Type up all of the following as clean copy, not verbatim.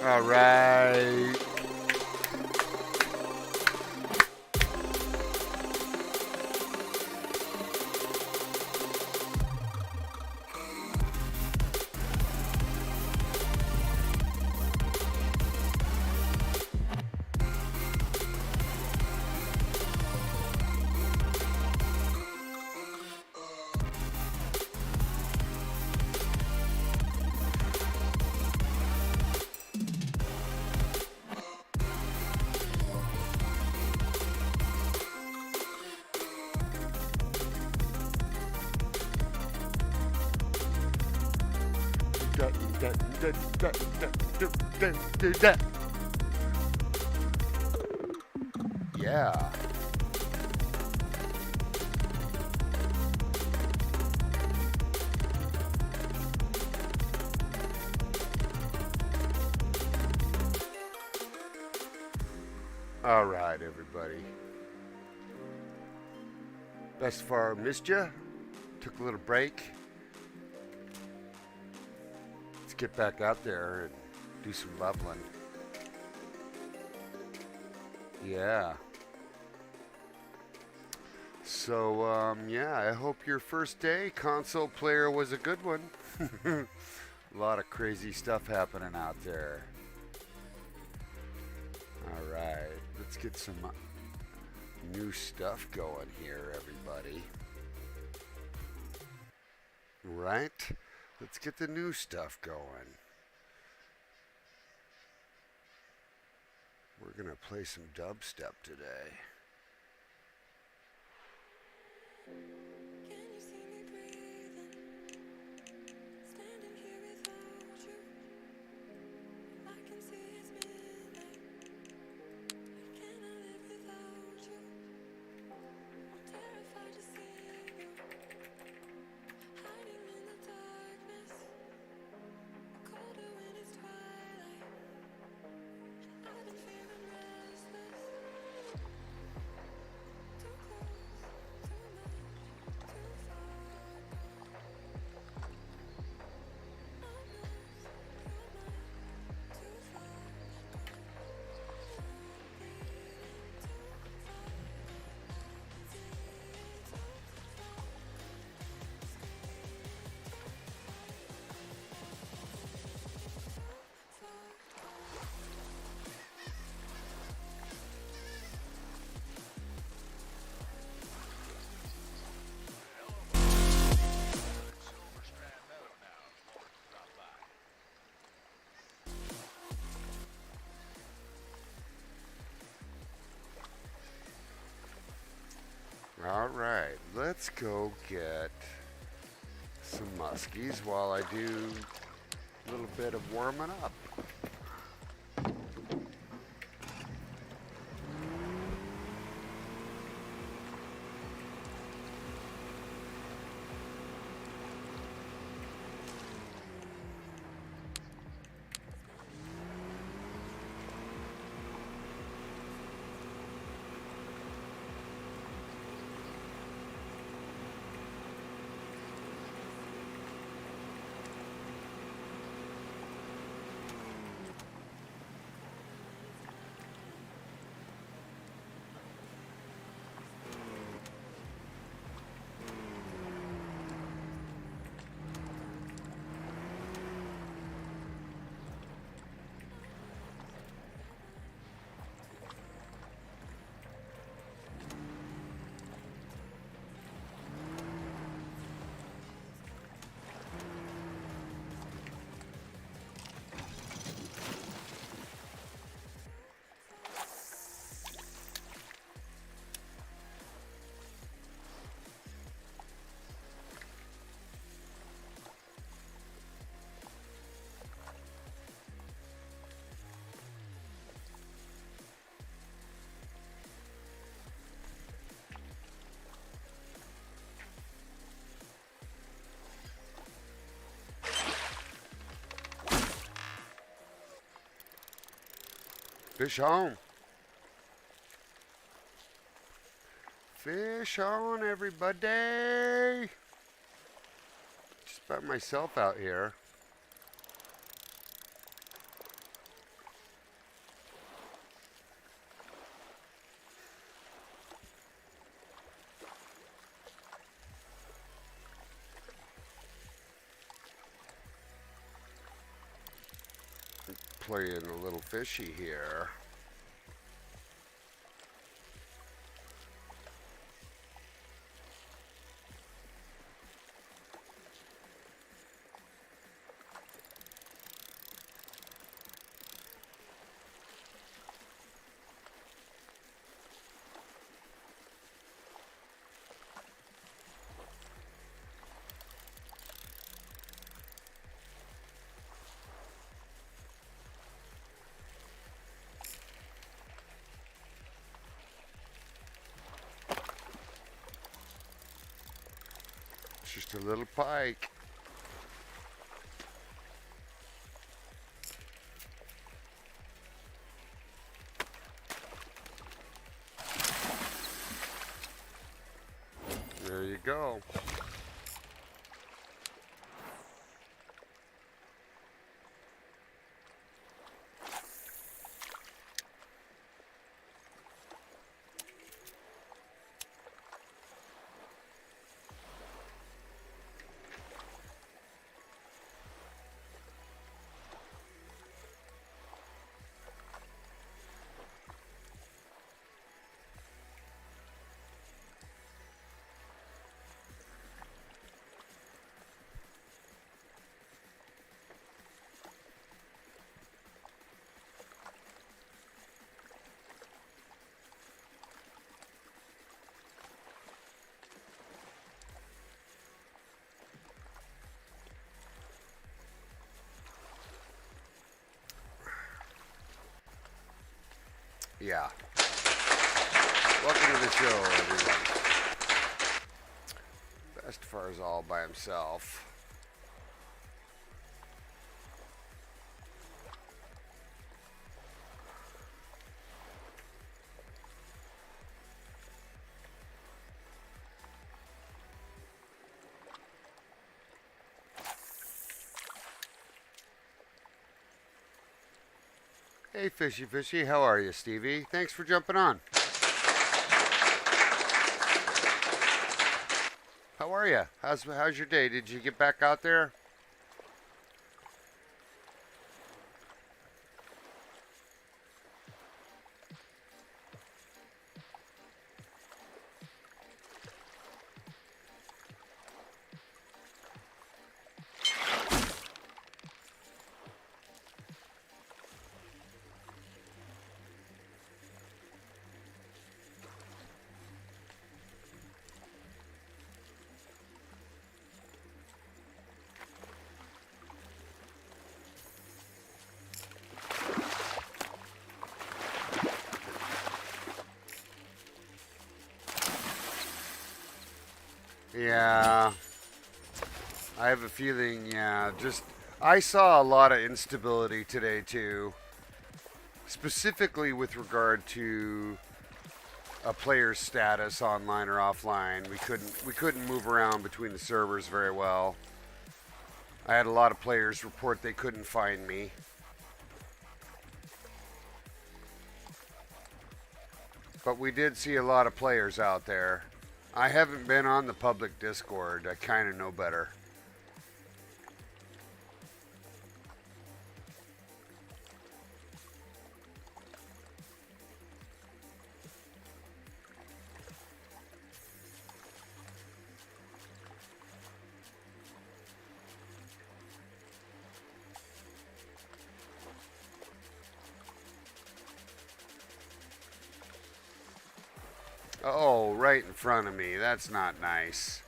All right. Yeah. All right, everybody. Bestefar missed you. Took a little break. Let's get back out there and do some leveling. Yeah. So, yeah, I hope your first day console player was a good one. A lot of crazy stuff happening out there. All right, let's get some new stuff going here, everybody. Right? Let's get the new stuff going. We're going to play some dubstep today. All right, let's go get some muskies while I do a little bit of warming up. Fish on. Fish on, everybody. Just by myself out here. playing a little fishy here. It's just a little pike. There you go. Yeah. Welcome to the show, everyone. Bestefar's all by himself. Hey, Fishy Fishy, how are you, Stevie? Thanks for jumping on. How are you? How's your day? Did you get back out there? Yeah, I have a feeling, yeah, I saw a lot of instability today too, specifically with regard to a player's status online or offline. We couldn't move around between the servers very well. I had a lot of players report they couldn't find me. But we did see a lot of players out there. I haven't been on the public Discord. I kind of know better. Oh, right in front of me. That's not nice.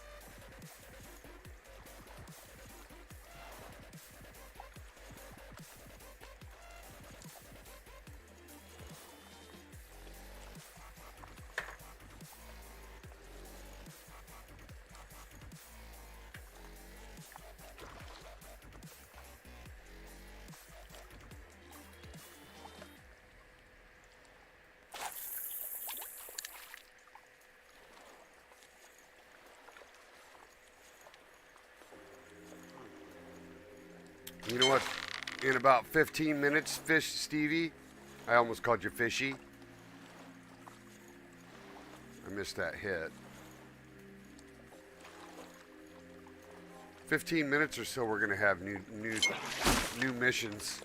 You know what? In about 15 minutes, Stevie. I almost called you Fishy. I missed that hit. 15 minutes or so, we're gonna have new missions.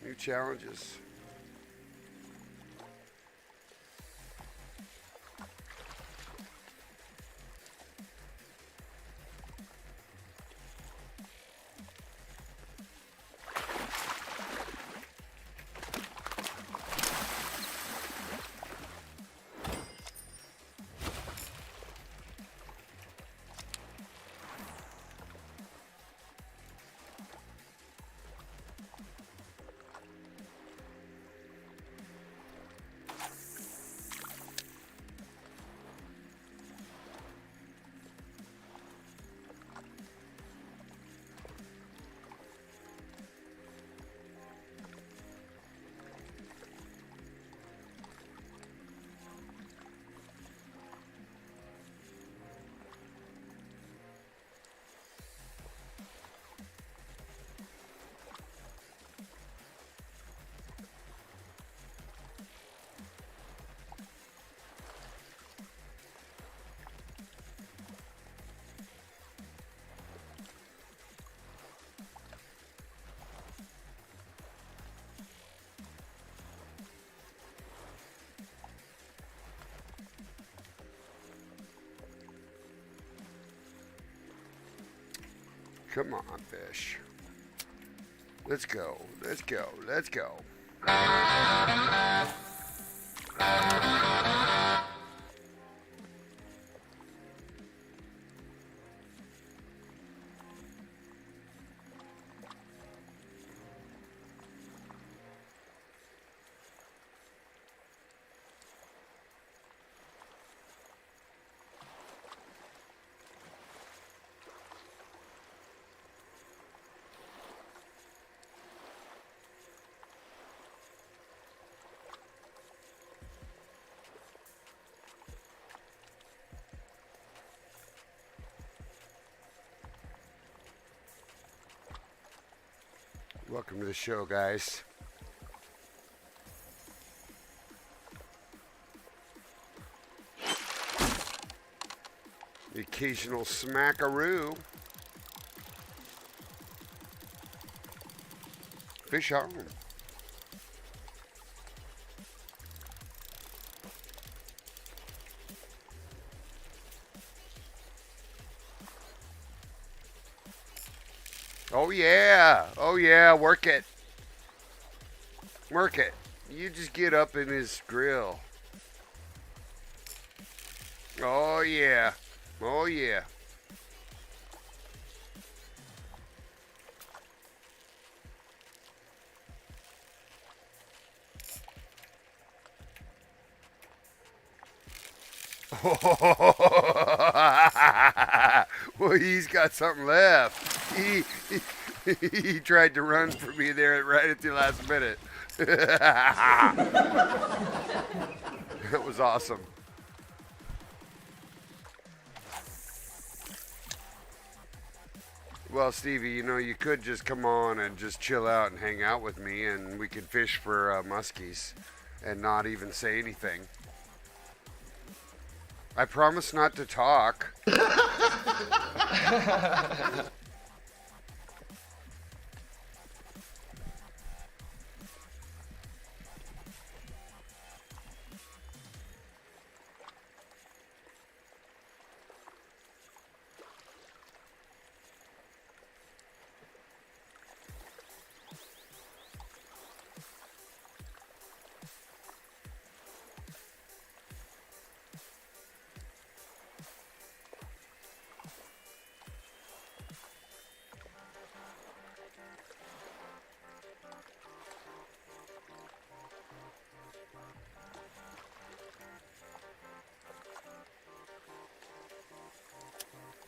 New challenges. Come on, fish. Let's go. Let's go. Let's go. Welcome to the show, guys. The occasional smackaroo. Fish on. Oh yeah, oh yeah, work it. Work it. You just get up in his grill. Oh yeah, oh yeah. Well, he's got something left. He tried to run for me there right at the last minute. That was awesome. Well, Stevie, you know, you could just come on and just chill out and hang out with me, and we could fish for muskies and not even say anything. I promise not to talk.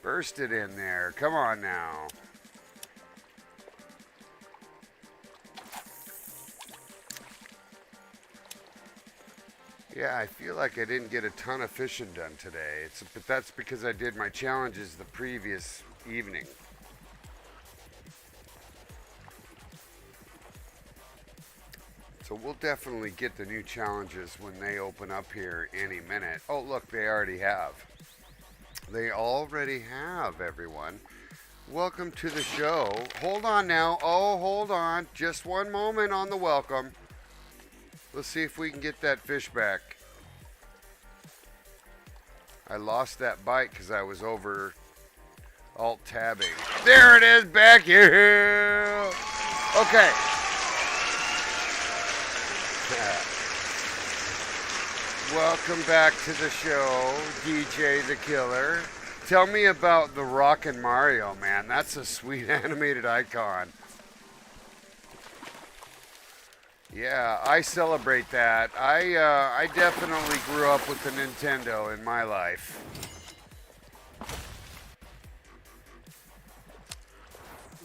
Burst it in there. Come on now. Yeah, I feel like I didn't get a ton of fishing done today. But that's because I did my challenges the previous evening. So we'll definitely get the new challenges when they open up here any minute. Oh, look, they already have. They already have, everyone. Welcome to the show. Hold on now. Oh, hold on. Just one moment on the welcome. Let's see if we can get that fish back. I lost that bite because I was over alt-tabbing. There it is, back here. Okay. Welcome back to the show, DJ the Killer. Tell me about the Rockin' Mario, man. That's a sweet animated icon. Yeah, I celebrate that. I definitely grew up with the Nintendo in my life.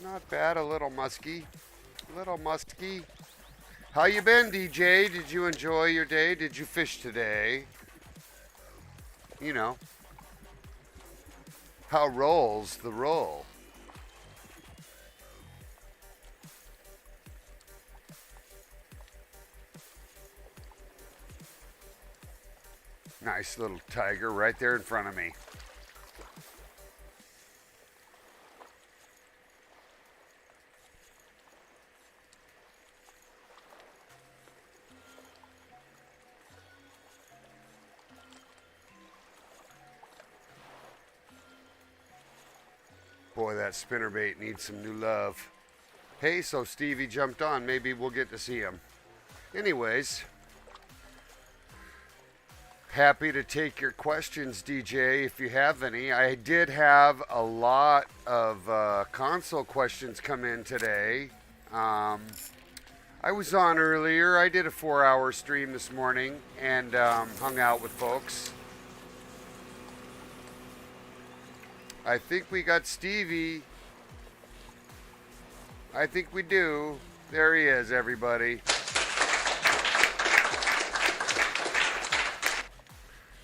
Not bad, a little musky. Little musky. How you been, DJ? Did you enjoy your day? Did you fish today? You know. How rolls the roll? Nice little tiger right there in front of me. Boy, that spinnerbait needs some new love. Hey, so Stevie jumped on. Maybe we'll get to see him. Anyways, happy to take your questions, DJ, if you have any. I did have a lot of console questions come in today. I was on earlier. I did a 4-hour stream this morning and hung out with folks. I think we got Stevie. I think we do. There he is, everybody.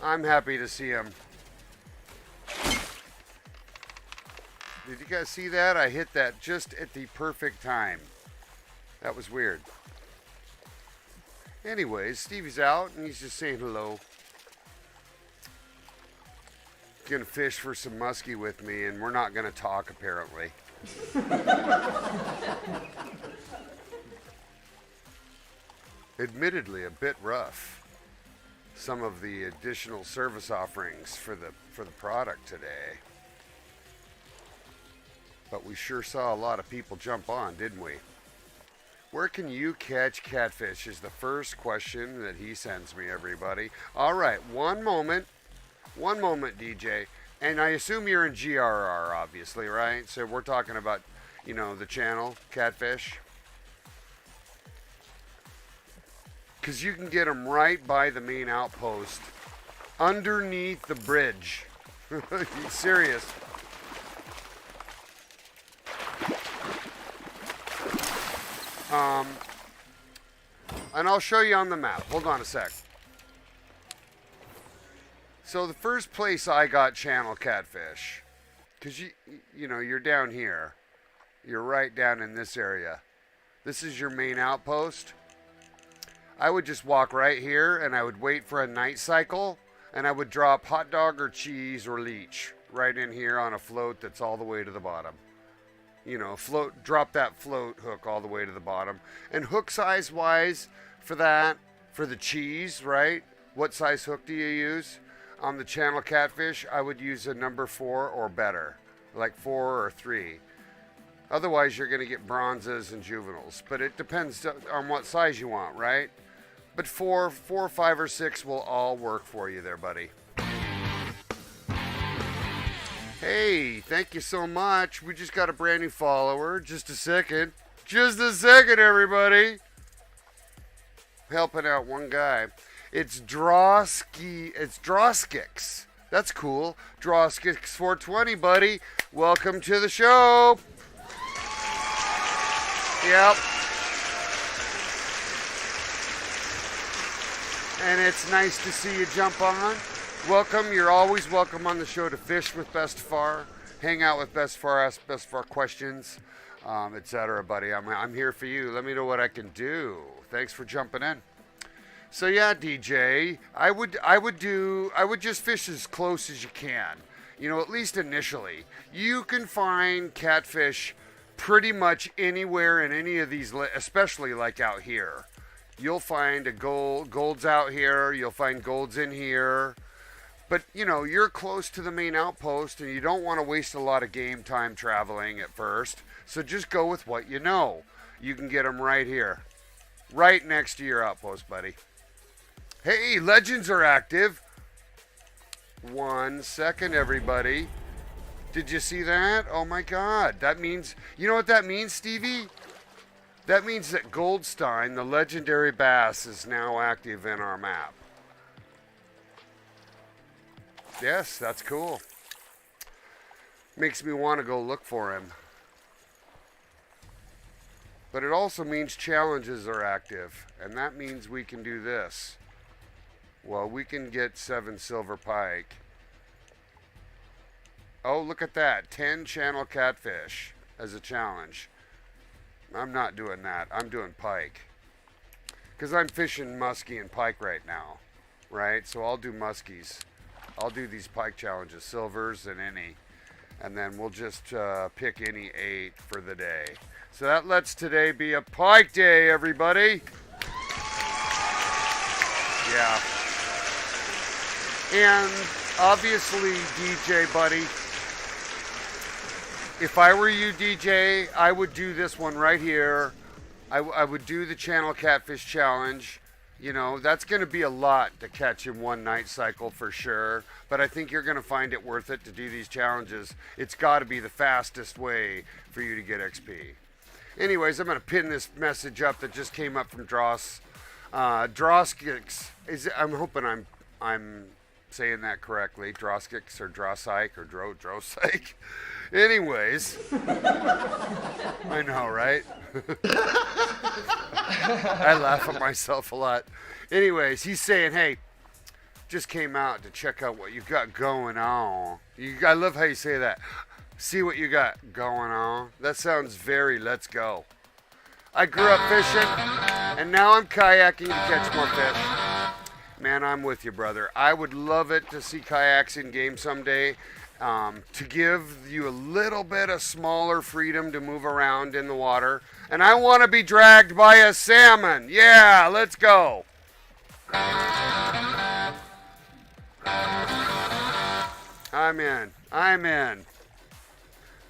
I'm happy to see him. Did you guys see that? I hit that just at the perfect time. That was weird. Anyways, Stevie's out and he's just saying hello. Gonna fish for some muskie with me, and we're not gonna talk apparently. Admittedly, a bit rough. Some of the additional service offerings for the product today, but we sure saw a lot of people jump on, didn't we? Where can you catch catfish is the first question that he sends me, everybody. All right, one moment, DJ. And I assume you're in GRR, obviously, right? So we're talking about, you know, the channel, Catfish. Because you can get them right by the main outpost, underneath the bridge. You serious? And I'll show you on the map. Hold on a sec. So the first place I got channel catfish, because you know, you're down here. You're right down in this area. This is your main outpost. I would just walk right here and I would wait for a night cycle and I would drop hot dog or cheese or leech right in here on a float that's all the way to the bottom. You know, drop that float hook all the way to the bottom. And hook size wise for that, for the cheese, right? What size hook do you use? On the channel catfish, I would use a number 4 or better, like 4 or 3. Otherwise, you're going to get bronzes and juveniles. But it depends on what size you want, right? But 4, 5, or 6 will all work for you there, buddy. Hey, thank you so much. We just got a brand new follower. Just a second. Just a second, everybody. Helping out one guy. It's Drawskix. That's cool. Drawskix 420, buddy. Welcome to the show. Yep. And it's nice to see you jump on. Welcome. You're always welcome on the show to fish with Bestefar, hang out with Bestefar, ask Bestefar questions, etc., buddy. I'm here for you. Let me know what I can do. Thanks for jumping in. So yeah, DJ, I would just fish as close as you can. at least initially. You can find catfish pretty much anywhere in any of these, especially like out here. You'll find gold's out here, you'll find gold's in here. But, you're close to the main outpost and you don't want to waste a lot of game time traveling at first. So just go with what you know. You can get them right here. Right next to your outpost, buddy. Hey, legends are active. 1 second, everybody. Did you see that? Oh my God. That means, you know what that means, Stevie? That means that Goldstein, the legendary bass, is now active in our map. Yes, that's cool. Makes me want to go look for him. But it also means challenges are active, and that means we can do this. Well, we can get 7 silver pike. Oh, look at that. 10 channel catfish as a challenge. I'm not doing that. I'm doing pike. Because I'm fishing muskie and pike right now. Right? So I'll do muskies. I'll do these pike challenges, silvers and any. And then we'll just pick any 8 for the day. So that lets today be a pike day, everybody. Yeah. And obviously, DJ buddy, if I were you, DJ, I would do this one right here. I would do the channel catfish challenge. That's going to be a lot to catch in one night cycle for sure. But I think you're going to find it worth it to do these challenges. It's got to be the fastest way for you to get XP. Anyways, I'm going to pin this message up that just came up from Dross. Droskix. I'm hoping I'm saying that correctly. Droskix or Drosyke or Drosyke. Anyways. I know, right? I laugh at myself a lot. Anyways, he's saying, hey, just came out to check out what you got going on. I love how you say that. See what you got going on. That sounds very let's go. I grew up fishing, and now I'm kayaking to catch more fish. Man, I'm with you, brother. I would love it to see kayaks in game someday. To give you a little bit of smaller freedom to move around in the water. And I want to be dragged by a salmon. Yeah, let's go. I'm in.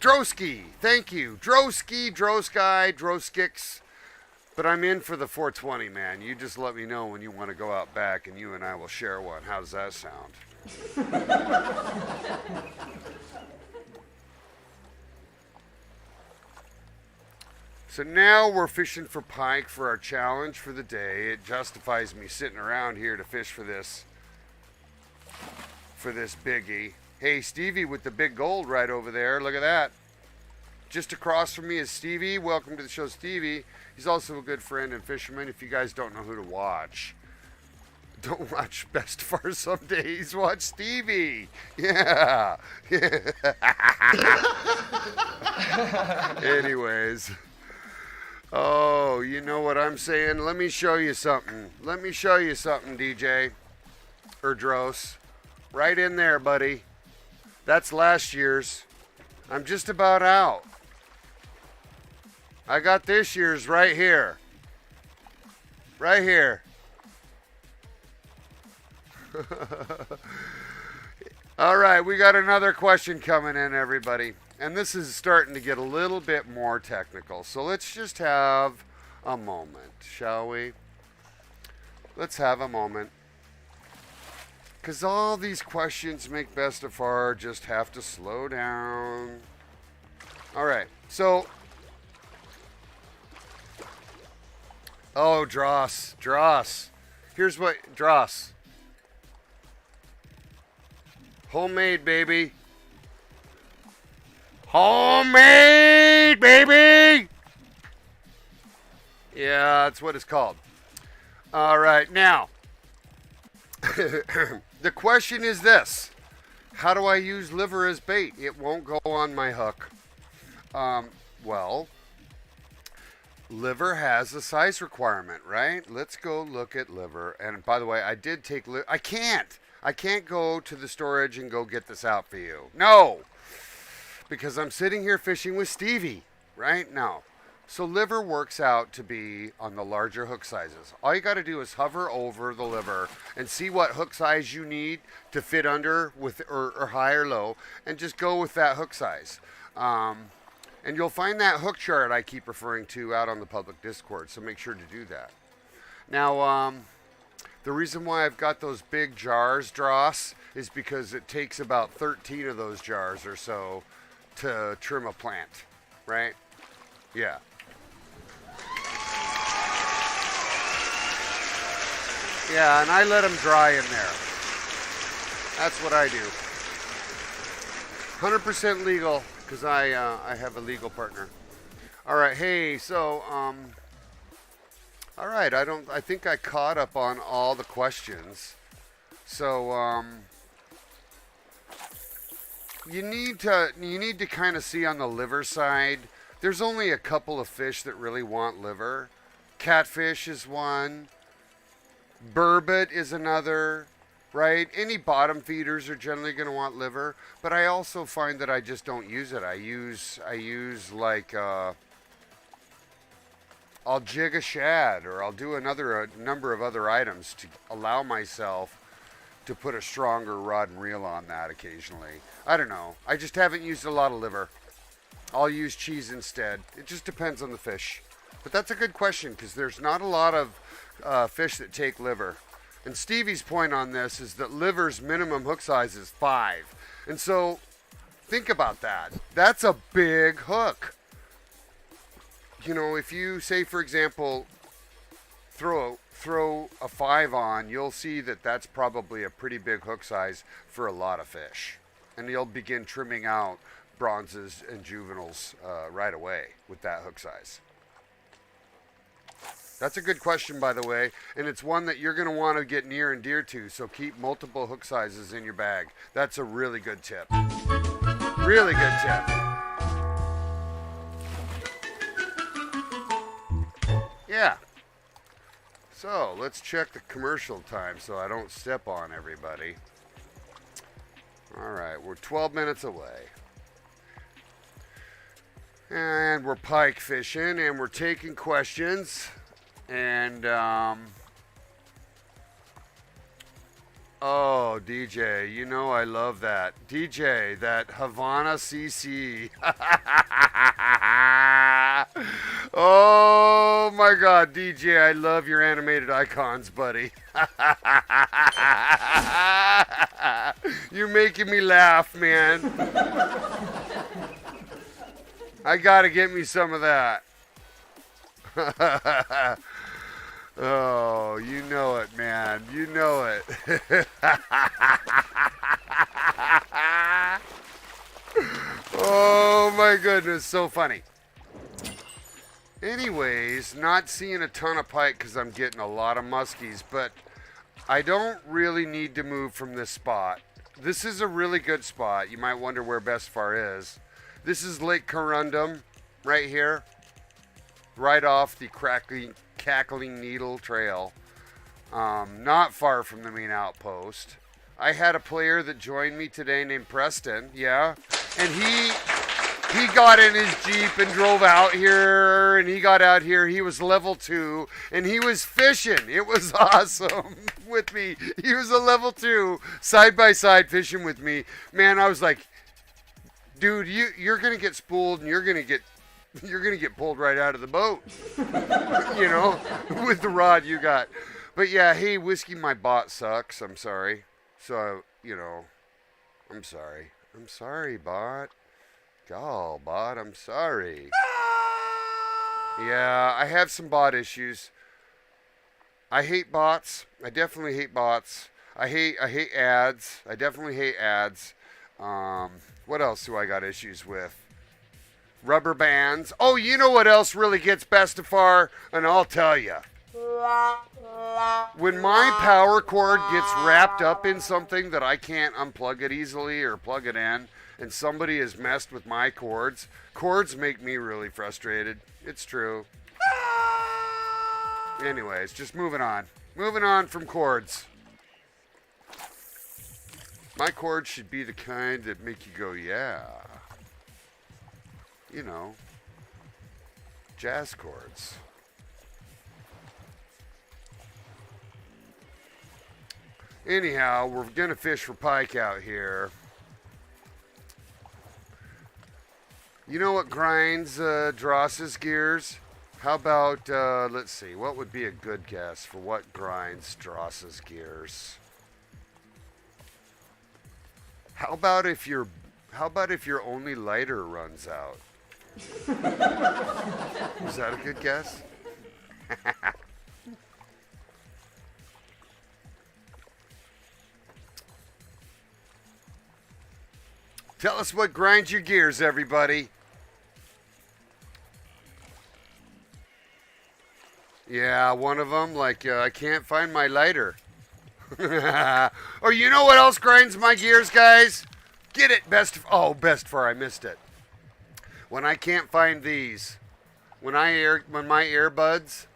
Drosky, thank you. Drosky, Drosky, Droskix. But I'm in for the 420, man. You just let me know when you want to go out back and you and I will share one. How does that sound? So now we're fishing for pike for our challenge for the day. It justifies me sitting around here to fish for this biggie. Hey, Stevie with the big gold right over there. Look at that. Just across from me is Stevie. Welcome to the show, Stevie. He's also a good friend and fisherman. If you guys don't know who to watch, don't watch imBestefar some days. Watch Stevie. Yeah. Anyways. Oh, you know what I'm saying? Let me show you something. DJ. Or Dros. Right in there, buddy. That's last year's. I'm just about out. I got this year's right here. Right here. All right, we got another question coming in, everybody. And this is starting to get a little bit more technical. So let's just have a moment, shall we? Let's have a moment. Because all these questions make imBestefar just have to slow down. All right, so... Oh, Dross. Here's what... Dross. Homemade, baby. Homemade, baby! Yeah, that's what it's called. All right, now... The question is this. How do I use liver as bait? It won't go on my hook. Well, liver has a size requirement, right? Let's go look at liver. And by the way, I did take liver. I can't. I can't go to the storage and go get this out for you. No, because I'm sitting here fishing with Stevie, right? No. So liver works out to be on the larger hook sizes. All you got to do is hover over the liver and see what hook size you need to fit under with or high or low, and just go with that hook size. And you'll find that hook chart I keep referring to out on the public Discord, so make sure to do that. Now, the reason why I've got those big jars, Dross, is because it takes about 13 of those jars or so to trim a plant, right? Yeah. Yeah, and I let them dry in there. That's what I do. 100% legal, because I have a legal partner. All right, hey, so all right, I think I caught up on all the questions. So you need to kind of see on the liver side. There's only a couple of fish that really want liver. Catfish is one. Burbot is another, right? Any bottom feeders are generally going to want liver, but I also find that I just don't use it. I use like I'll jig a shad, or I'll do a number of other items to allow myself to put a stronger rod and reel on that occasionally. I don't know. I just haven't used a lot of liver. I'll use cheese instead. It just depends on the fish. But that's a good question, because there's not a lot of fish that take liver. And Stevie's point on this is that liver's minimum hook size is 5. And so think about that. That's a big hook. You know, if you say, for example, throw a 5 on, you'll see that that's probably a pretty big hook size for a lot of fish. And you'll begin trimming out bronzes and juveniles right away with that hook size. That's a good question, by the way, and it's one that you're going to want to get near and dear to, so keep multiple hook sizes in your bag. That's a really good tip. Really good tip. Yeah. So, let's check the commercial time so I don't step on everybody. All right, we're 12 minutes away. And we're pike fishing, and we're taking questions. And, oh, DJ, you know I love that. DJ, that Havana CC. Oh, my God, DJ, I love your animated icons, buddy. You're making me laugh, man. I gotta get me some of that. Oh, you know it, man. You know it. Oh, my goodness. So funny. Anyways, not seeing a ton of pike because I'm getting a lot of muskies, but I don't really need to move from this spot. This is a really good spot. You might wonder where Bestefar is. This is Lake Corundum right here, right off the Cackling Needle Trail, not far from the main outpost. I had a player that joined me today named Preston, yeah, and he got in his Jeep and drove out here, and he got out here. He was level 2, and he was fishing. It was awesome with me. He was a level 2, side-by-side fishing with me. Man, I was like, dude, you're going to get spooled, and you're going to get pulled right out of the boat, you know, with the rod you got. But, yeah, hey, Whiskey, my bot sucks. I'm sorry. So, you know, I'm sorry. I'm sorry, bot. Oh, bot, I'm sorry. Yeah, I have some bot issues. I hate bots. I definitely hate bots. I hate ads. I definitely hate ads. What else do I got issues with? Rubber bands. Oh, you know what else really gets Bestefar? And I'll tell you. When my power cord gets wrapped up in something that I can't unplug it easily or plug it in, and somebody has messed with my cords make me really frustrated. It's true. Anyways, just moving on. Moving on from cords. My chords should be the kind that make you go, yeah. You know, jazz chords. Anyhow, we're going to fish for pike out here. You know what grinds Dross's gears? How about, let's see, what would be a good guess for what grinds Dross's gears? How about if your only lighter runs out? Is that a good guess? Tell us what grinds your gears, everybody. Yeah, one of them, like, I can't find my lighter. Or you know what else grinds my gears, guys? Get it, bestefar, I missed it. When I can't find these, when my earbuds,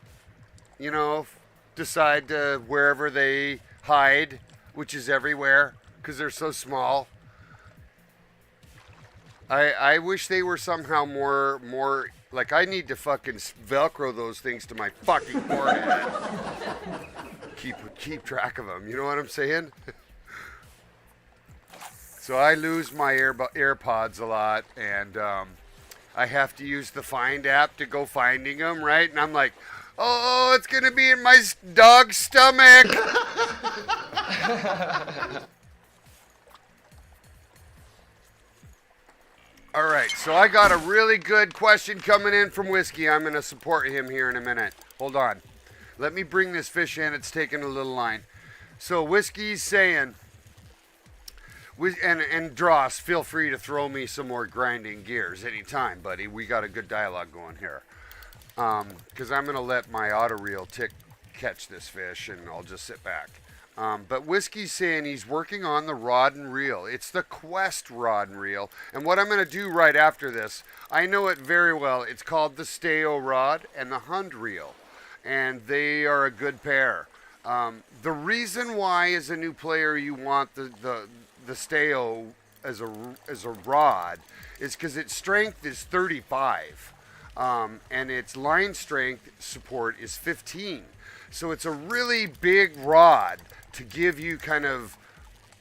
you know, decide to wherever they hide, which is everywhere, because they're so small. I wish they were somehow more like I need to fucking Velcro those things to my fucking forehead. keep track of them. You know what I'm saying? So I lose my AirPods a lot, and I have to use the Find app to go finding them, right? And I'm like, oh, it's gonna be in my dog's stomach. All right, so I got a really good question coming in from Whiskey. I'm going to support him here in a minute. Hold on. Let me bring this fish in. It's taking a little line. So Whiskey's saying, and Dross, feel free to throw me some more grinding gears anytime, buddy. We got a good dialogue going here. Because I'm going to let my auto reel catch this fish, and I'll just sit back. But Whiskey's saying he's working on the rod and reel. It's the Quest rod and reel. And what I'm going to do right after this, I know it very well. It's called the Steo rod and the Hund reel. And they are a good pair. The reason why, as a new player, you want the Steo as a rod is because its strength is 35. And its line strength support is 15. So it's a really big rod to give you kind of,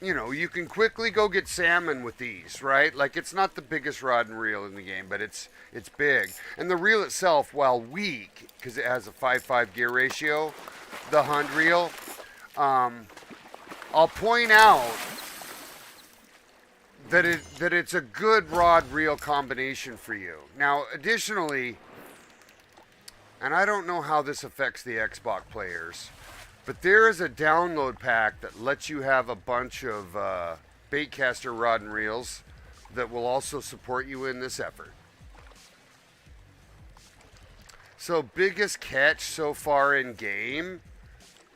you know, you can quickly go get salmon with these, right? Like, it's not the biggest rod and reel in the game, but it's big. And the reel itself, while weak, because it has a 5.5 gear ratio, the Hund reel, I'll point out that it's a good rod reel combination for you. Now, additionally, and I don't know how this affects the Xbox players, but there is a download pack that lets you have a bunch of baitcaster rod and reels that will also support you in this effort. So biggest catch so far in game,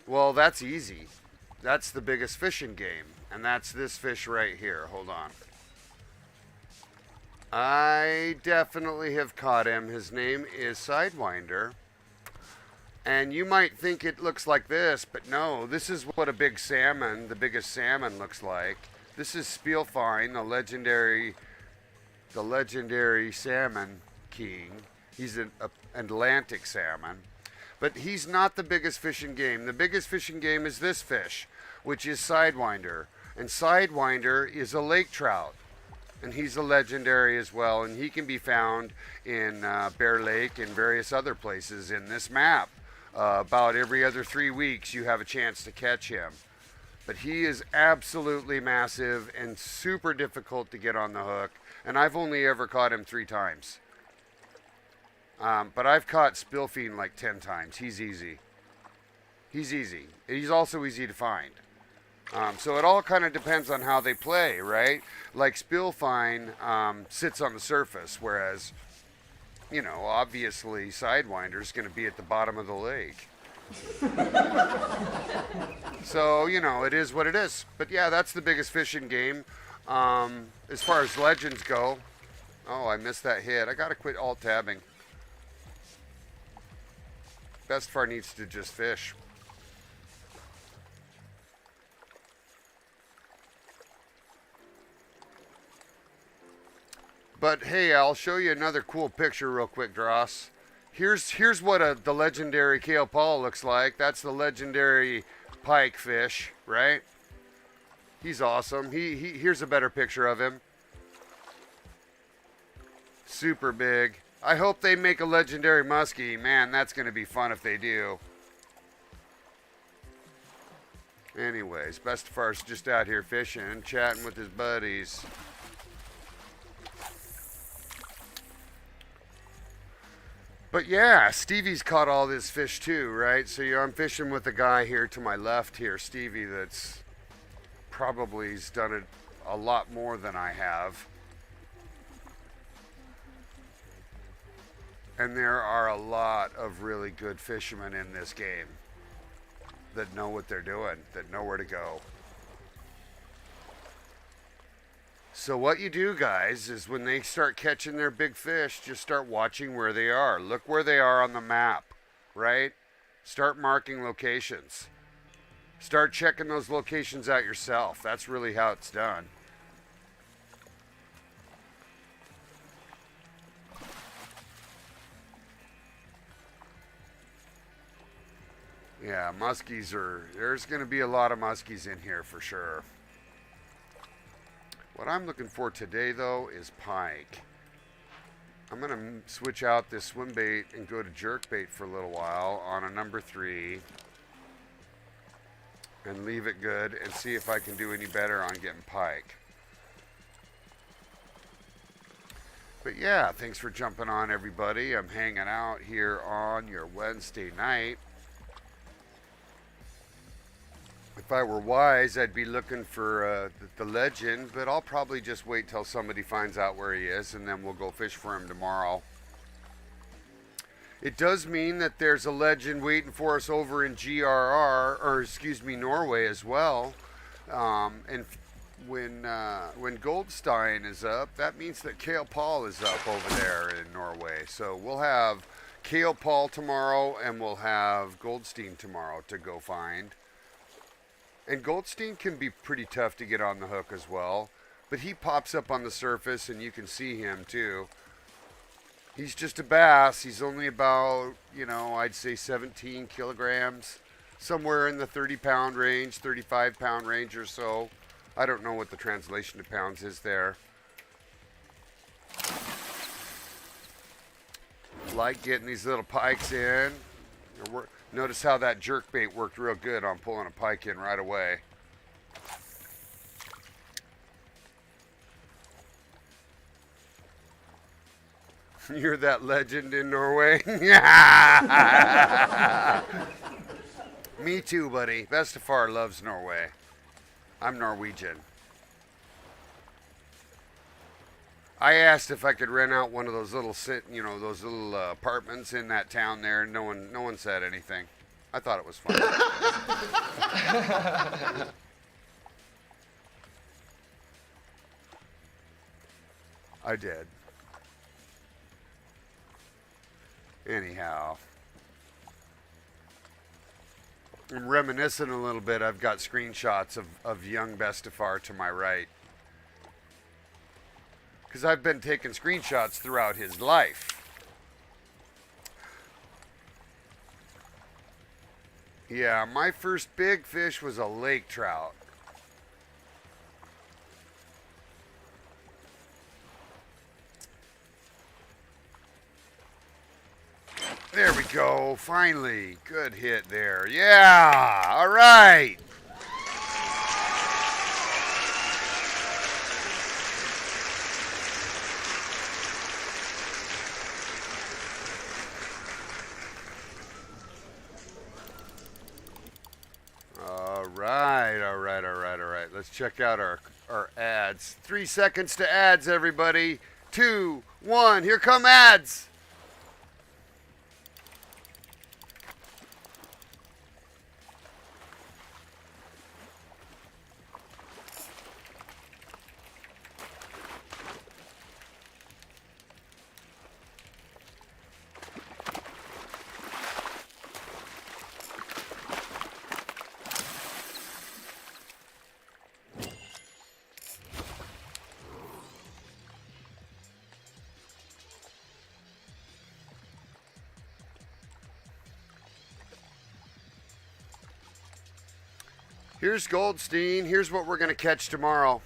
well, that's easy. That's the biggest fish in game, and that's this fish right here. Hold on. I definitely have caught him. His name is Sidewinder. And you might think it looks like this, but no, this is what a big salmon, the biggest salmon, looks like. This is Spielfine, the legendary salmon king. He's an Atlantic salmon. But he's not the biggest fish in game. The biggest fish in game is this fish, which is Sidewinder. And Sidewinder is a lake trout. And he's a legendary as well, and he can be found in Bear Lake and various other places in this map. About every other 3 weeks, you have a chance to catch him. But he is absolutely massive and super difficult to get on the hook, and I've only ever caught him 3 times. But I've caught Spillfiend like 10 times. He's easy. He's easy. He's also easy to find. So it all kind of depends on how they play, right? Like Spillfine sits on the surface, whereas, you know, obviously Sidewinder's going to be at the bottom of the lake. So, you know, it is what it is. But yeah, that's the biggest fish in game. As far as legends go, oh, I missed that hit. I got to quit alt-tabbing. Bestefar needs to just fish. But hey, I'll show you another cool picture real quick, Dross. Here's what the legendary Kale Paul looks like. That's the legendary pike fish, right? He's awesome. Here's a better picture of him. Super big. I hope they make a legendary muskie. Man, that's going to be fun if they do. Anyways, Bestefar's just out here fishing, chatting with his buddies. But yeah, Stevie's caught all this fish too, right? So I'm fishing with a guy here to my left here, Stevie, that's probably's done it a lot more than I have. And there are a lot of really good fishermen in this game that know what they're doing, that know where to go. So what you do, guys, is when they start catching their big fish, just start watching where they are. Look where they are on the map, right? Start marking locations. Start checking those locations out yourself. That's really how it's done. Yeah, muskies there's going to be a lot of muskies in here for sure. What I'm looking for today, though, is pike. I'm going to switch out this swim bait and go to jerk bait for a little while on a number 3 and leave it good and see if I can do any better on getting pike. But yeah, thanks for jumping on, everybody. I'm hanging out here on your Wednesday night. If I were wise, I'd be looking for the legend, but I'll probably just wait till somebody finds out where he is, and then we'll go fish for him tomorrow. It does mean that there's a legend waiting for us over in Norway as well. And when Goldstein is up, that means that Kale Paul is up over there in Norway. So we'll have Kale Paul tomorrow, and we'll have Goldstein tomorrow to go find. And Goldstein can be pretty tough to get on the hook as well. But he pops up on the surface and you can see him too. He's just a bass. He's only about, I'd say 17 kilograms. Somewhere in the 30-pound range, 35-pound range or so. I don't know what the translation to pounds is there. Like getting these little pikes in. Notice how that jerk bait worked real good on pulling a pike in right away. You're that legend in Norway? Me too, buddy. Bestefar loves Norway. I'm Norwegian. I asked if I could rent out one of those little apartments in that town there. No one said anything. I thought it was fun. I did. Anyhow, I'm reminiscing a little bit. I've got screenshots of young Bestefar to my right. Because I've been taking screenshots throughout his life. Yeah, my first big fish was a lake trout. There we go, finally. Good hit there. Yeah, all right. All right. Let's check out our ads. 3 seconds to ads, everybody. 2, 1, here come ads. Here's Goldstein. Here's what we're going to catch tomorrow.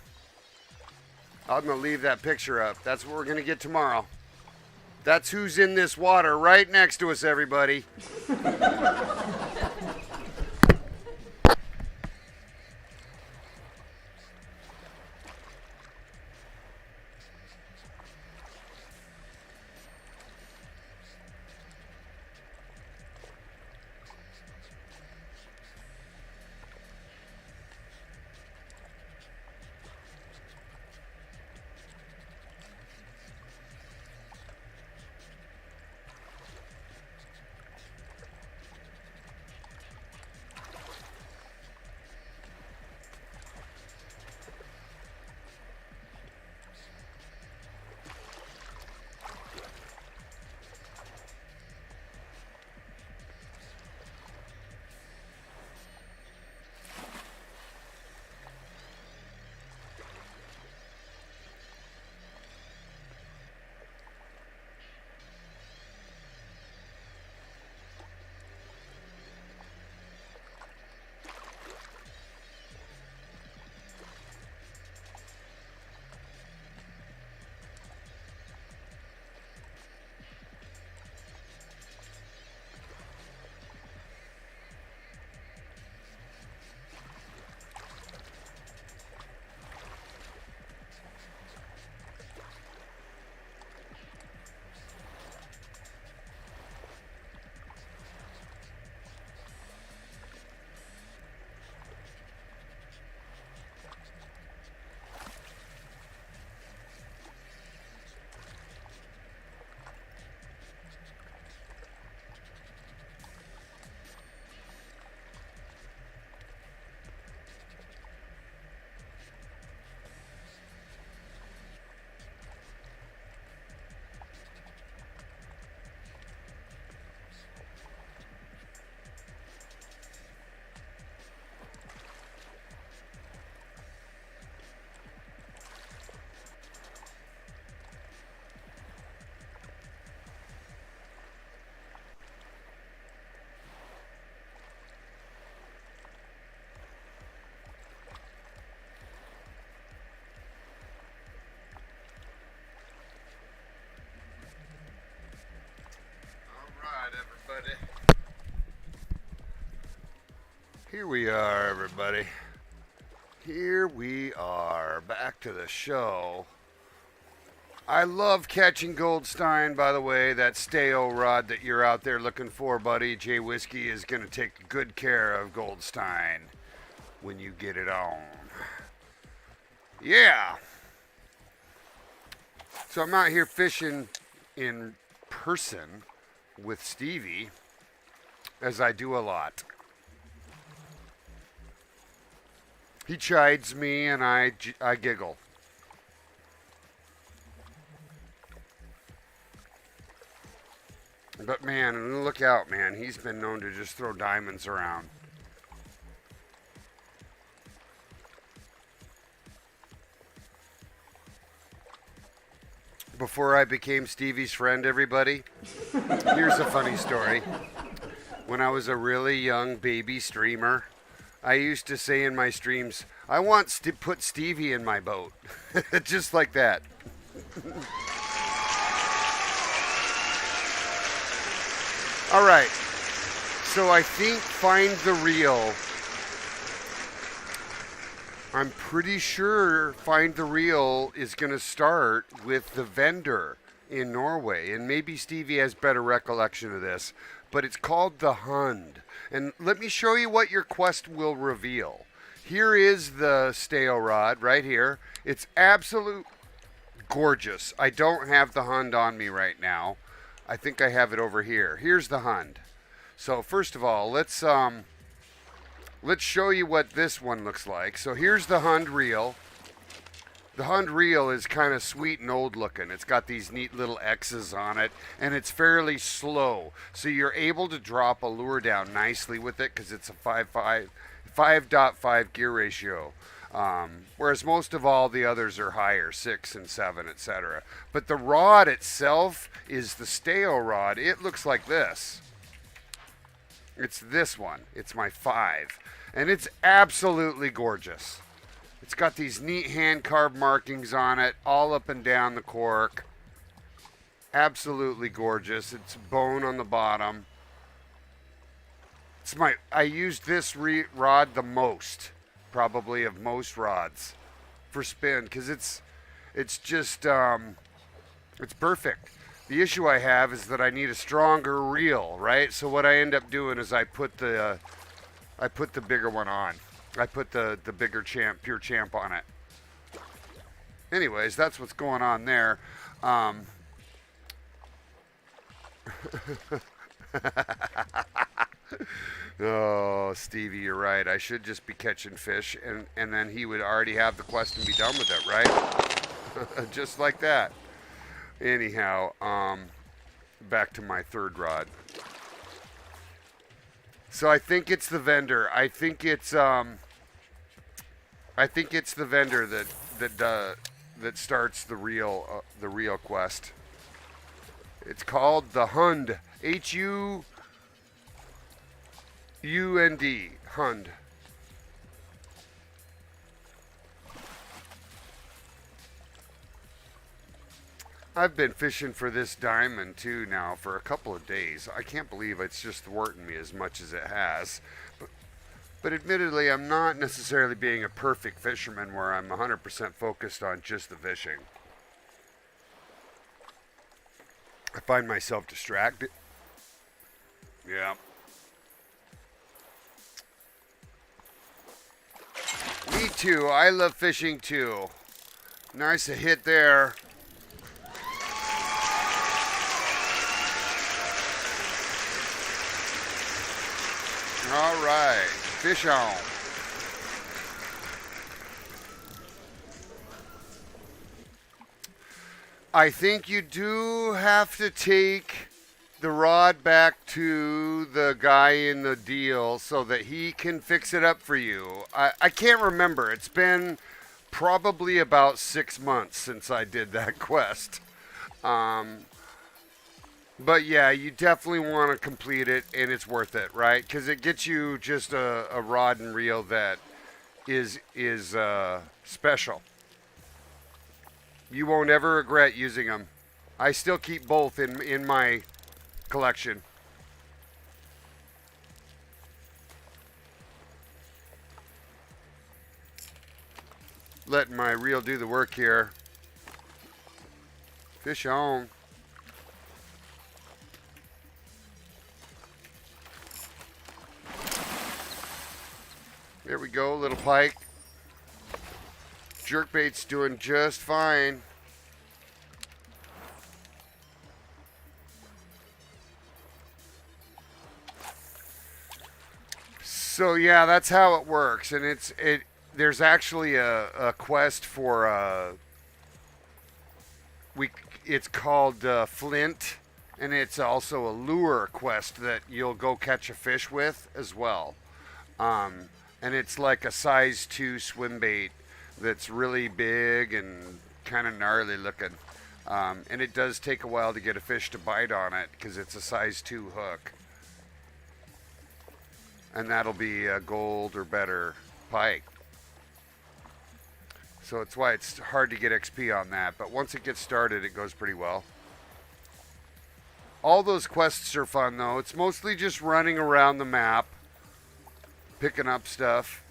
I'm going to leave that picture up. That's what we're going to get tomorrow. That's who's in this water right next to us, everybody. Everybody. Here we are, everybody. Here we are, back to the show. I love catching Goldstein, by the way. That stay-o rod that you're out there looking for, buddy. Jay Whiskey is going to take good care of Goldstein when you get it on. Yeah. So I'm out here fishing in person with Stevie, as I do a lot. He chides me and I giggle. But man, look out, man. He's been known to just throw diamonds around. Before I became Stevie's friend, everybody, here's a funny story. When I was a really young baby streamer, I used to say in my streams, I want to put Stevie in my boat. Just like that. All right. So I think Find the Reel. I'm pretty sure Find the Reel is going to start with the vendor in Norway. And maybe Stevie has better recollection of this. But it's called the Hund. And let me show you what your quest will reveal. Here is the stale rod right here. It's absolute gorgeous. I don't have the Hund on me right now. I think I have it over here. Here's the Hund. So first of all, let's show you what this one looks like. So here's the Hund reel. The Hund reel is kind of sweet and old looking. It's got these neat little X's on it, and it's fairly slow. So you're able to drop a lure down nicely with it because it's a 5.5 gear ratio. Whereas most of all the others are higher, 6 and 7, etc. But the rod itself is the stale rod. It looks like this. It's this one. It's my 5. And it's absolutely gorgeous. It's got these neat hand carved markings on it, all up and down the cork. Absolutely gorgeous. It's bone on the bottom. I used this rod the most, probably of most rods, for spin because it's just it's perfect. The issue I have is that I need a stronger reel, right? So what I end up doing is I put the bigger one on. I put the bigger pure champ on it. Anyways, that's what's going on there. Oh, Stevie, you're right. I should just be catching fish, and then he would already have the quest and be done with it, right? Just like that. Anyhow, back to my third rod. So I think it's the vendor. I think it's the vendor that starts the real quest. It's called the Hund. HUUND. Hund. I've been fishing for this diamond too now for a couple of days. I can't believe it's just thwarting me as much as it has. But admittedly, I'm not necessarily being a perfect fisherman where I'm 100% focused on just the fishing. I find myself distracted. Yeah. Me too. I love fishing too. Nice a hit there. All right, fish on. I think you do have to take the rod back to the guy in the deal so that he can fix it up for you. I can't remember. It's been probably about 6 months since I did that quest. But yeah, you definitely want to complete it, and it's worth it, right? Because it gets you just a rod and reel that is special. You won't ever regret using them. I still keep both in my collection. Letting my reel do the work here. Fish on. There we go, little pike. Jerkbait's doing just fine. So yeah, that's how it works, and there's actually a quest for it's called Flint, and it's also a lure quest that you'll go catch a fish with as well. And it's like a size 2 swim bait that's really big and kind of gnarly looking. And it does take a while to get a fish to bite on it because it's a size 2 hook. And that'll be a gold or better pike. So it's why it's hard to get XP on that. But once it gets started, it goes pretty well. All those quests are fun, though. It's mostly just running around the map, picking up stuff.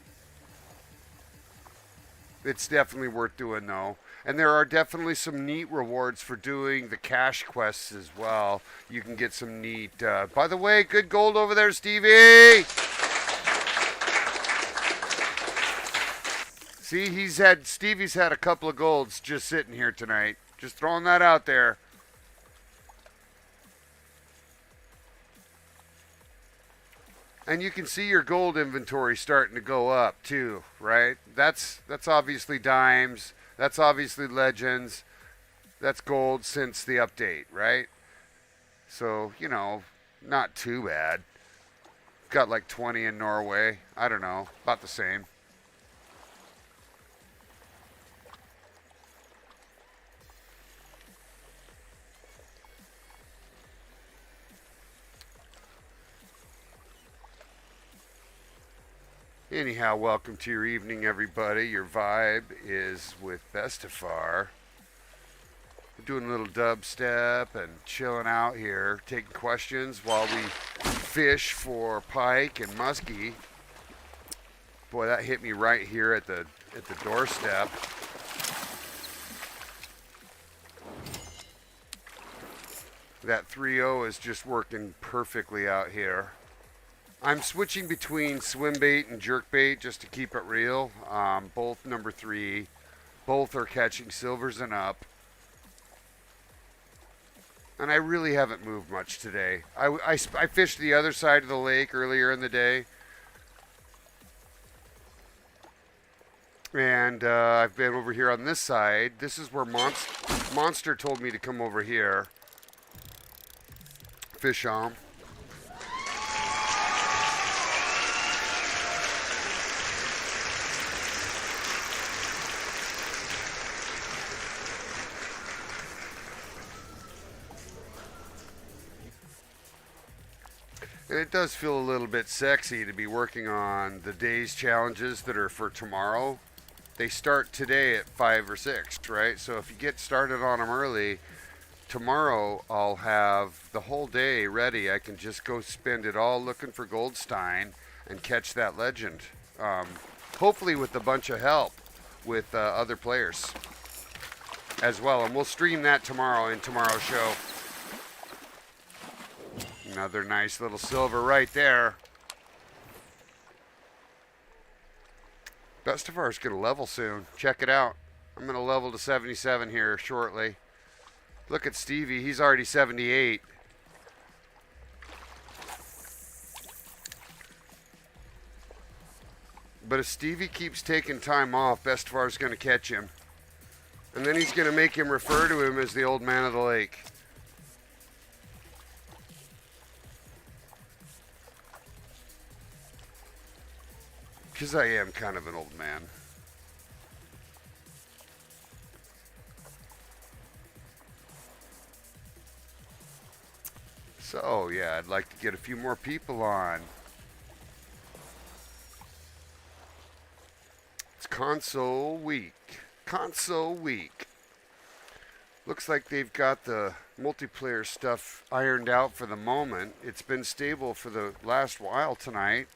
It's definitely worth doing, though. And there are definitely some neat rewards for doing the cash quests as well. You can get some neat... by the way, good gold over there, Stevie! See, Stevie's had a couple of golds just sitting here tonight. Just throwing that out there. And you can see your gold inventory starting to go up too, right? That's obviously dimes. That's obviously legends. That's gold since the update, right? So, not too bad. Got like 20 in Norway. I don't know, about the same. Anyhow, welcome to your evening, everybody. Your vibe is with Bestefar. We're doing a little dubstep and chilling out here, taking questions while we fish for pike and muskie. Boy, that hit me right here at the doorstep. That 3-0 is just working perfectly out here. I'm switching between swim bait and jerk bait just to keep it real. Both number 3. Both are catching silvers and up. And I really haven't moved much today. I fished the other side of the lake earlier in the day. And I've been over here on this side. This is where Monster told me to come over here. Fish on. And it does feel a little bit sexy to be working on the day's challenges that are for tomorrow. They start today at 5 or 6, right? So if you get started on them early, tomorrow I'll have the whole day ready. I can just go spend it all looking for Goldstein and catch that legend. Hopefully with a bunch of help with other players as well. And we'll stream that tomorrow in tomorrow's show. Another nice little silver right there. Bestefar's going to level soon. Check it out. I'm going to level to 77 here shortly. Look at Stevie. He's already 78. But if Stevie keeps taking time off, Bestefar's going to catch him. And then he's going to make him refer to him as the old man of the lake. Because I am kind of an old man. So, yeah, I'd like to get a few more people on. It's console week. Console week. Looks like they've got the multiplayer stuff ironed out for the moment. It's been stable for the last while tonight.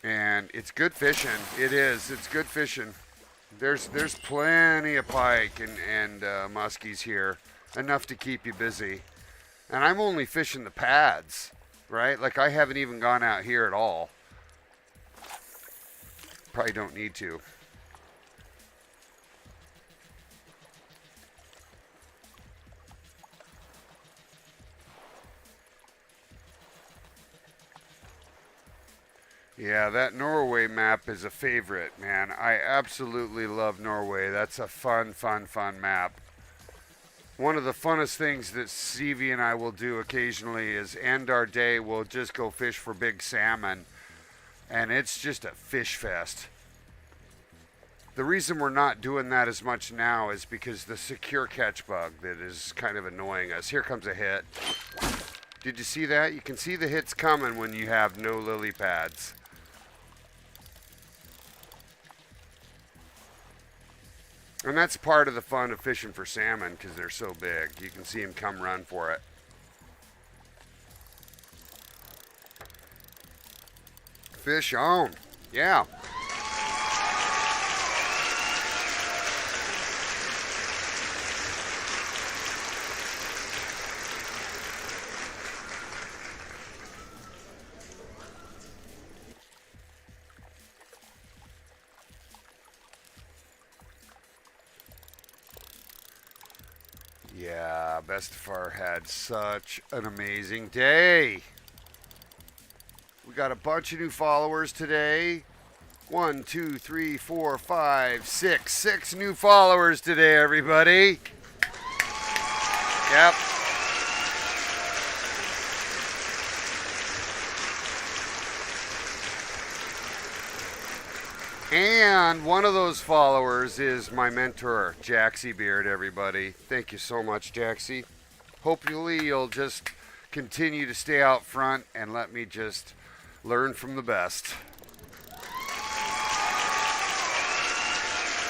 And it's good fishing. It is. It's good fishing. There's plenty of pike and muskies here. Enough to keep you busy. And I'm only fishing the pads, right? Like I haven't even gone out here at all. Probably don't need to. Yeah, that Norway map is a favorite, man. I absolutely love Norway. That's a fun map. One of the funnest things that Stevie and I will do occasionally is end our day, we'll just go fish for big salmon. And it's just a fish fest. The reason we're not doing that as much now is because the secure catch bug that is kind of annoying us. Here comes a hit. Did you see that? You can see the hits coming when you have no lily pads. And that's part of the fun of fishing for salmon because they're so big. You can see them come run for it. Fish on. Yeah. Yeah, Bestefar had such an amazing day. We got a bunch of new followers today. 1, 2, 3, 4, 5, 6. 6 new followers today, everybody. Yep. And one of those followers is my mentor, Jaxie Beard, everybody. Thank you so much, Jaxie. hopefully you'll just continue to stay out front and let me just learn from the best.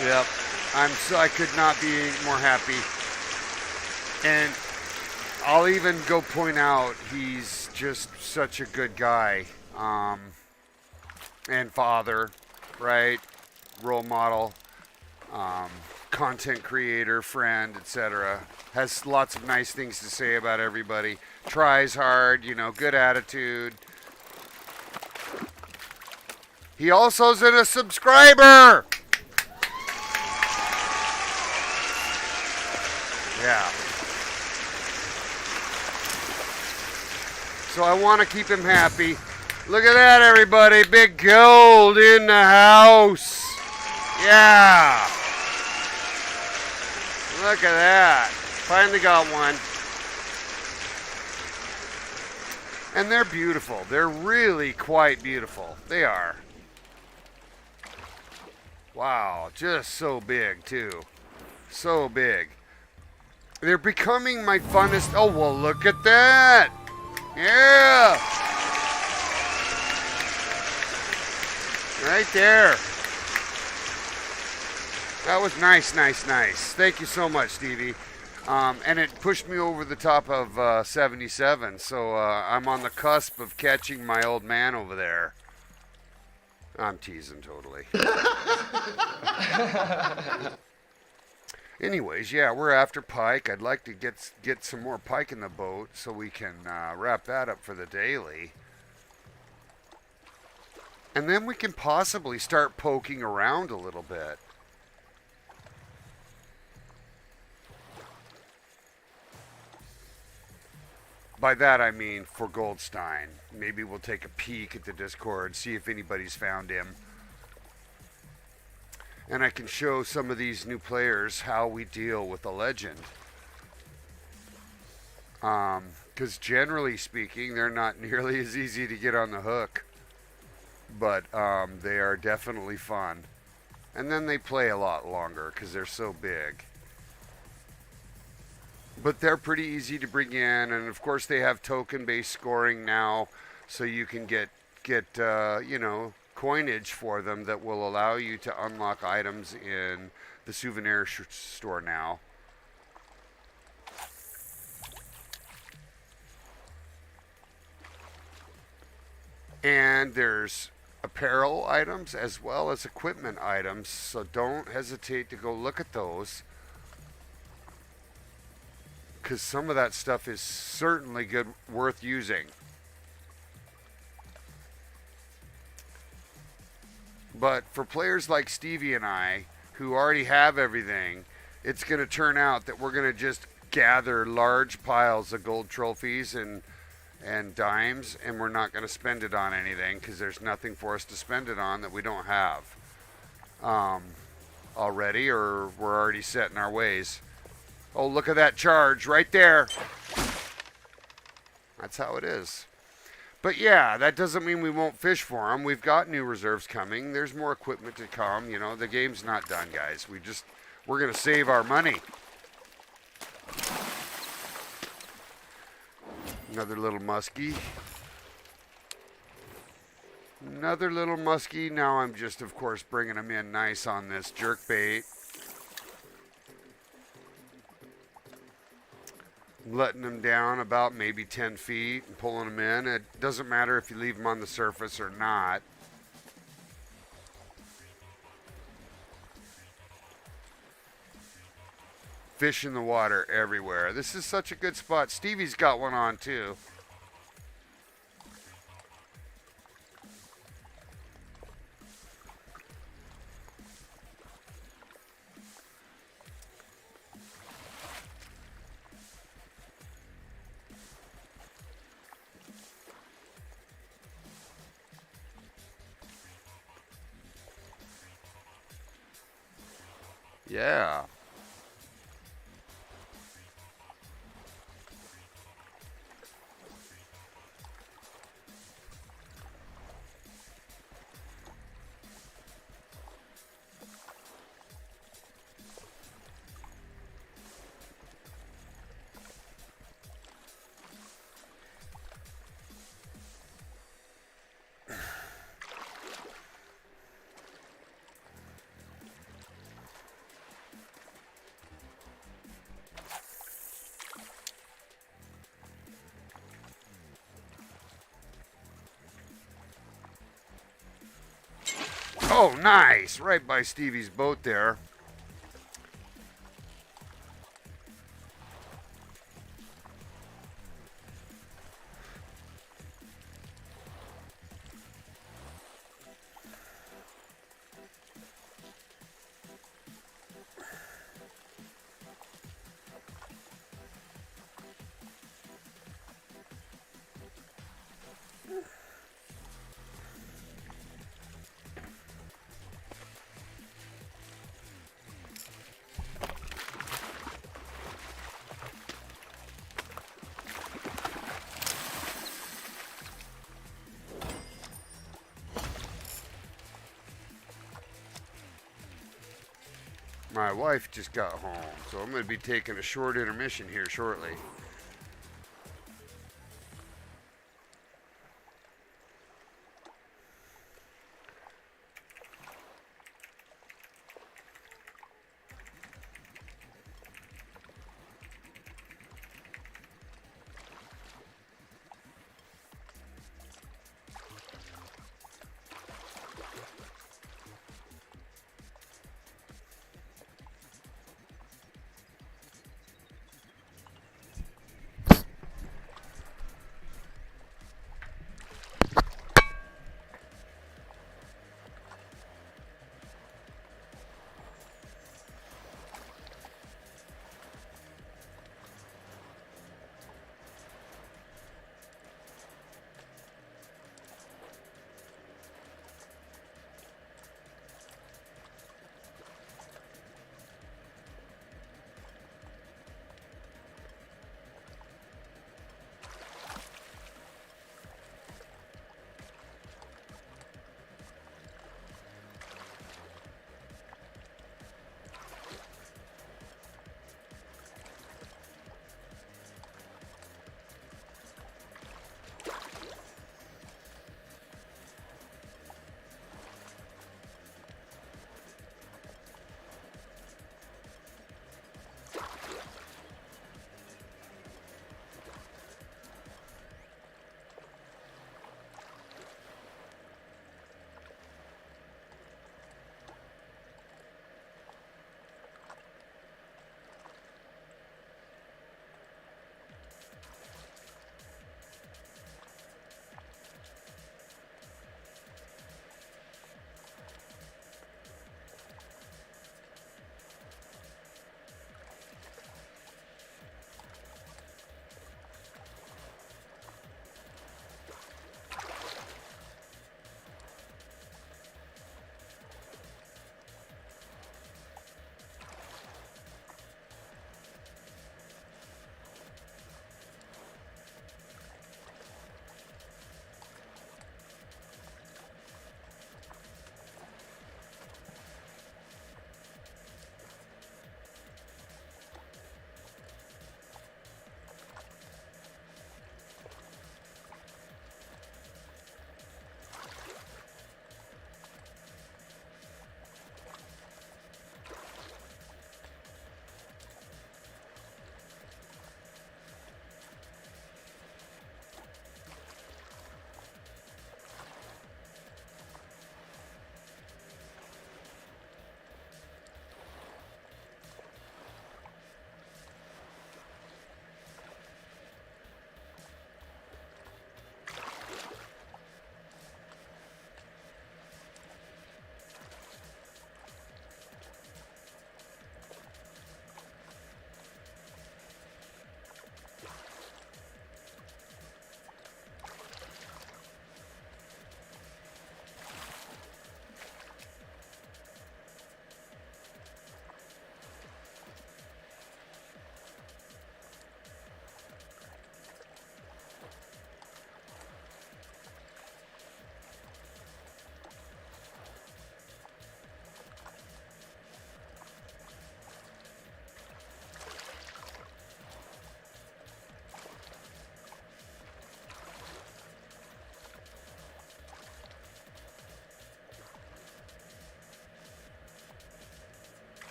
Yep. I could not be more happy. And I'll even go point out he's just such a good guy. And father, right? Role model, content creator, friend, etc. Has lots of nice things to say about everybody. Tries hard, good attitude. He also is a subscriber. Yeah. So I want to keep him happy. Look at that, everybody. Big gold in the house. Yeah. Look at that. Finally got one. And they're beautiful. They're really quite beautiful. They are. Wow. Just so big, too. So big. They're becoming my funnest. Oh, well, look at that. Yeah. Right there. That was nice. Thank you so much, Stevie. And it pushed me over the top of 77, so I'm on the cusp of catching my old man over there. I'm teasing totally. Anyways, yeah, we're after pike. I'd like to get some more pike in the boat so we can wrap that up for the daily. And then we can possibly start poking around a little bit. By that I mean for Goldstein. Maybe we'll take a peek at the Discord, see if anybody's found him. And I can show some of these new players how we deal with a legend. Because generally speaking, they're not nearly as easy to get on the hook. But they are definitely fun. And then they play a lot longer because they're so big. But they're pretty easy to bring in, and of course they have token-based scoring now, so you can get coinage for them that will allow you to unlock items in the souvenir store now. And there's apparel items as well as equipment items, so don't hesitate to go look at those. Because some of that stuff is certainly worth using. But for players like Stevie and I, who already have everything, it's going to turn out that we're going to just gather large piles of gold trophies and dimes, and we're not going to spend it on anything because there's nothing for us to spend it on that we don't have already, or we're already set in our ways. Oh, look at that charge right there. That's how it is. But yeah, that doesn't mean we won't fish for them. We've got new reserves coming. There's more equipment to come. The game's not done, guys. We're going to save our money. Another little muskie. Another little muskie. Now I'm just, of course, bringing them in nice on this jerkbait. Letting them down about maybe 10 feet and pulling them in. It doesn't matter if you leave them on the surface or not. Fish in the water everywhere. This is such a good spot. Stevie's got one on too. Yeah. Oh, nice! Right by Stevie's boat there. My wife just got home, so I'm going to be taking a short intermission here shortly.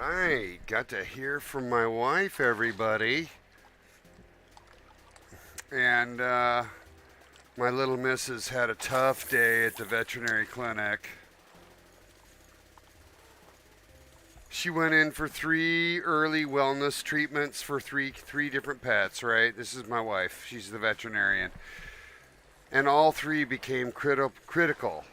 right, got to hear from my wife, everybody. And my little missus had a tough day at the veterinary clinic. She went in for 3 early wellness treatments for three different pets, right? This is my wife. She's the veterinarian. And all 3 became critical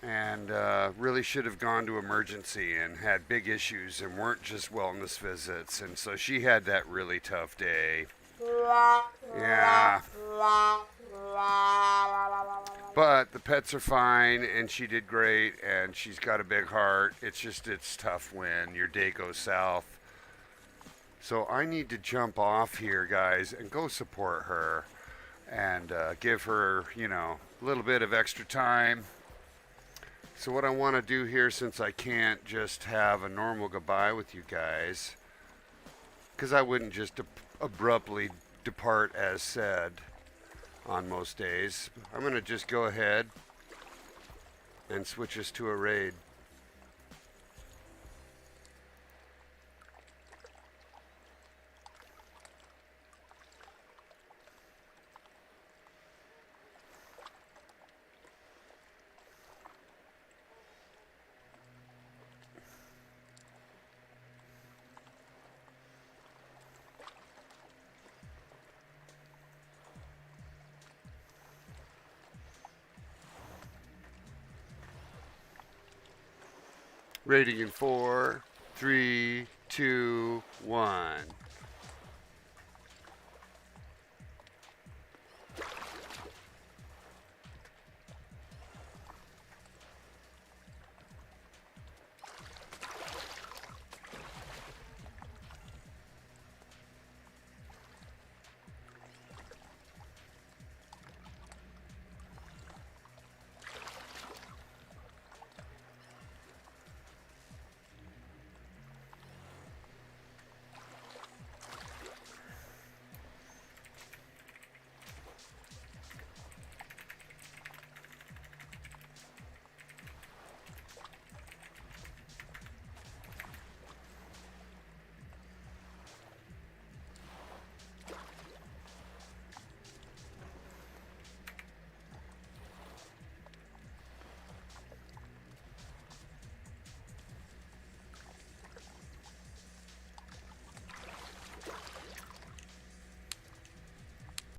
and really should have gone to emergency and had big issues and weren't just wellness visits. And so she had that really tough day. Yeah. But the pets are fine and she did great and she's got a big heart. It's tough when your day goes south. So I need to jump off here, guys, and go support her and give her, a little bit of extra time. So what I want to do here, since I can't just have a normal goodbye with you guys, because I wouldn't just abruptly depart as said on most days, I'm going to just go ahead and switch us to a raid. Rating in 4, 3, 2, 1.